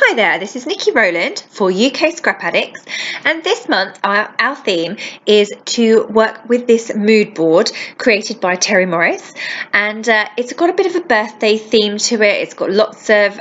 Hi there, this is Niki Rowland for UK Scrap Addicts, and this month our theme is to work with this mood board created by Terry Morris, and it's got a bit of a birthday theme to it. It's got lots of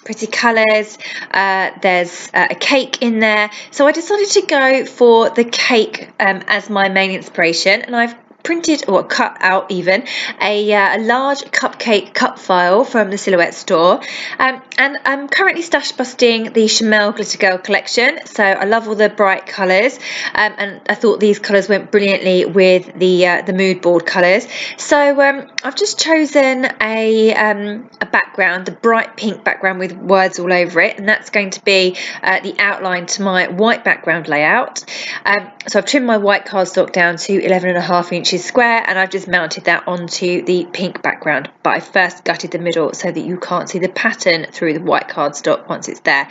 pretty colours. There's a cake in there, so I decided to go for the cake as my main inspiration, and I've printed or cut out even a large cupcake cup file from the Silhouette store, and I'm currently stash busting the Shimelle Glitter Girl collection. So I love all the bright colours, and I thought these colours went brilliantly with the mood board colours. So I've just chosen a background, the bright pink background with words all over it, and that's going to be the outline to my white background layout. So I've trimmed my white cardstock down to 11.5 inches square, and I've just mounted that onto the pink background, but I first gutted the middle so that you can't see the pattern through the white cardstock once it's there.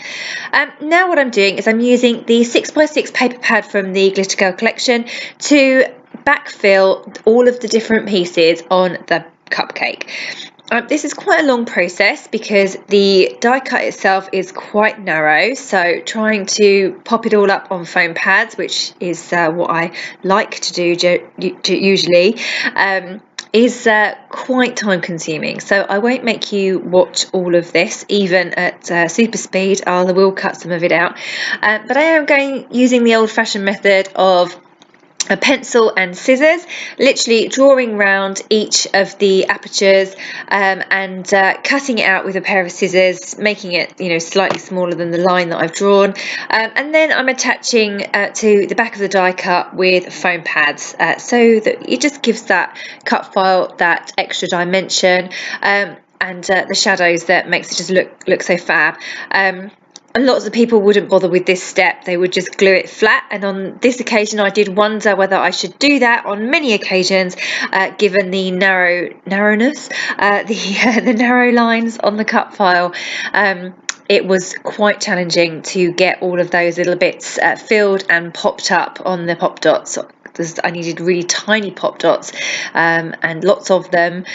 Now what I'm doing is I'm using the 6x6 paper pad from the Glitter Girl collection to backfill all of the different pieces on the cupcake. This is quite a long process because the die cut itself is quite narrow, so trying to pop it all up on foam pads, which is what I like to do usually, is quite time consuming. So I won't make you watch all of this even at super speed. I will cut some of it out, but I am using the old-fashioned method of a pencil and scissors, literally drawing round each of the apertures and cutting it out with a pair of scissors, making it slightly smaller than the line that I've drawn, and then I'm attaching to the back of the die cut with foam pads, so that it just gives that cut file that extra dimension, and the shadows that makes it just look so fab. Lots of people wouldn't bother with this step, they would just glue it flat, and on this occasion I did wonder whether I should do that on many occasions, given the narrowness, the narrow lines on the cut file. It was quite challenging to get all of those little bits filled and popped up on the pop dots. I needed really tiny pop dots, and lots of them.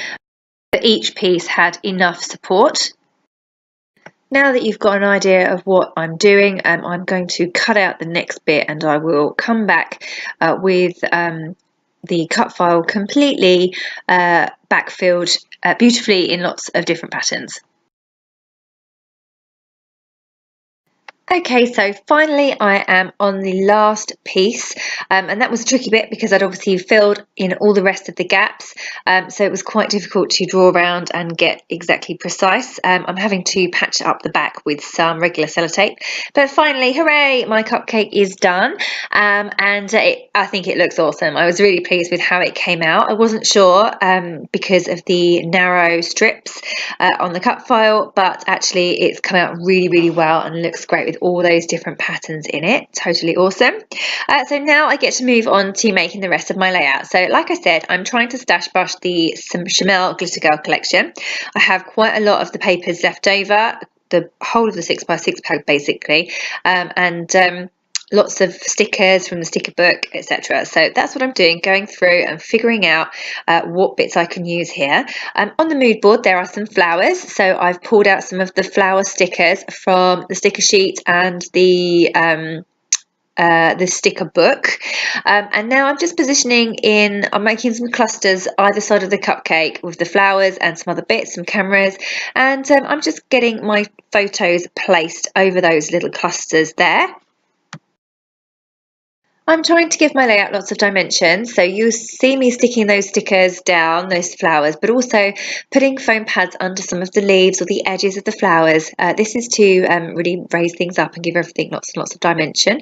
Each piece had enough support. Now that you've got an idea of what I'm doing, I'm going to cut out the next bit, and I will come back with the cut file completely backfilled beautifully in lots of different patterns. Okay, so finally I am on the last piece, and that was a tricky bit because I'd obviously filled in all the rest of the gaps, so it was quite difficult to draw around and get exactly precise. I'm having to patch up the back with some regular sellotape, but finally, hooray, my cupcake is done, and I think it looks awesome. I was really pleased with how it came out. I wasn't sure because of the narrow strips on the cut file, but actually it's come out really well and looks great with all those different patterns in it. Totally awesome. So now I get to move on to making the rest of my layout. So like I said, I'm trying to stash brush the Shimelle Glitter Girl collection. I have quite a lot of the papers left over, the whole of the 6x6 pack basically, and lots of stickers from the sticker book, etc. So that's what I'm doing, going through and figuring out what bits I can use here. On the mood board there are some flowers, so I've pulled out some of the flower stickers from the sticker sheet and the sticker book, and now I'm just positioning I'm making some clusters either side of the cupcake with the flowers and some other bits, some cameras, and I'm just getting my photos placed over those little clusters there. I'm trying to give my layout lots of dimension, so you'll see me sticking those stickers down, those flowers, but also putting foam pads under some of the leaves or the edges of the flowers. This is to really raise things up and give everything lots and lots of dimension.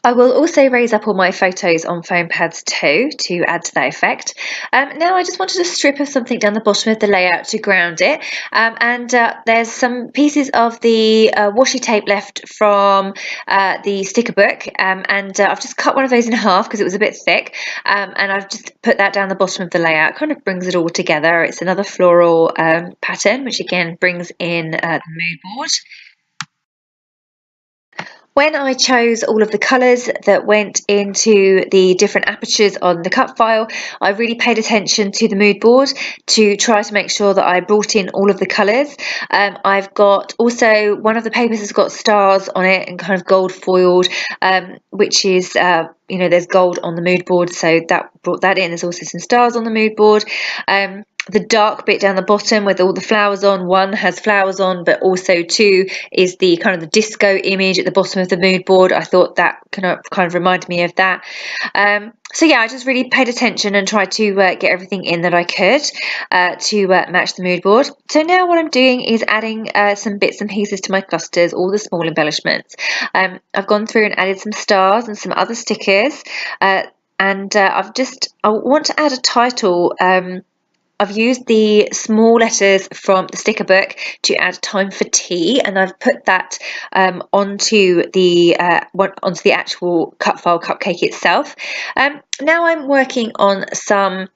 I will also raise up all my photos on foam pads too, to add to that effect. Now I just wanted a strip of something down the bottom of the layout to ground it, and there's some pieces of the washi tape left from the sticker book, and I've just cut one of those in half because it was a bit thick, and I've just put that down the bottom of the layout. It kind of brings it all together. It's another floral pattern, which again brings in the mood board. When I chose all of the colours that went into the different apertures on the cut file, I really paid attention to the mood board to try to make sure that I brought in all of the colours. I've got also, one of the papers has got stars on it and kind of gold foiled, which is, you know, there's gold on the mood board, so that brought that in. There's also some stars on the mood board. The dark bit down the bottom with all the flowers on, one has flowers on, but also two is the kind of the disco image at the bottom of the mood board. I thought that kind of reminded me of that. So yeah, I just really paid attention and tried to get everything in that I could to match the mood board. So now what I'm doing is adding some bits and pieces to my clusters, all the small embellishments. I've gone through and added some stars and some other stickers, and I want to add a title. I've used the small letters from the sticker book to add time for tea, and I've put that onto the actual cut file cupcake itself. Now I'm working on some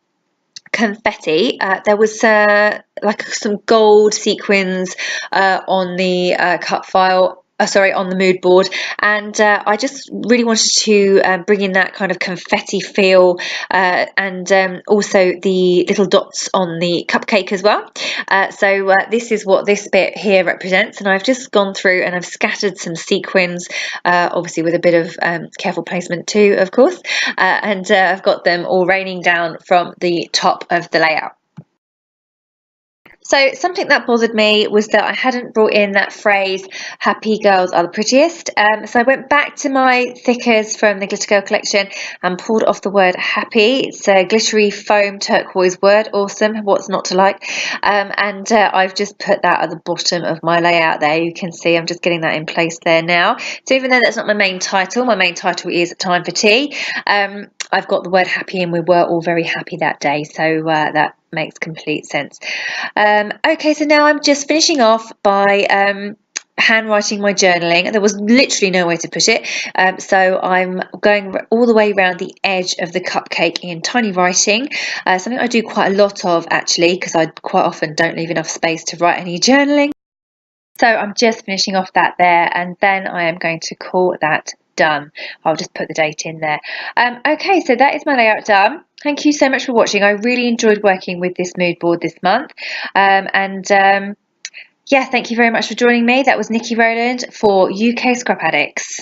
confetti. There was like some gold sequins on the cut file. On the mood board, and I just really wanted to bring in that kind of confetti feel, and also the little dots on the cupcake as well. So this is what this bit here represents, and I've just gone through and I've scattered some sequins, obviously with a bit of careful placement too, of course, and I've got them all raining down from the top of the layout. So something that bothered me was that I hadn't brought in that phrase, happy girls are the prettiest. So I went back to my thickers from the Glitter Girl collection and pulled off the word happy. It's a glittery foam turquoise word, awesome, what's not to like. And I've just put that at the bottom of my layout there. You can see I'm just getting that in place there now. So even though that's not my main title is Time for Tea, I've got the word happy, and we were all very happy that day, so that makes complete sense. Okay, so now I'm just finishing off by handwriting my journaling. There was literally no way to put it, so I'm going all the way around the edge of the cupcake in tiny writing, something I do quite a lot of actually, because I quite often don't leave enough space to write any journaling. So I'm just finishing off that there, and then I am going to call that done. I'll just put the date in there. Okay, so that is my layout done. Thank you so much for watching. I really enjoyed working with this mood board this month, yeah, thank you very much for joining me. That was Niki Rowland for UK Scrap Addicts.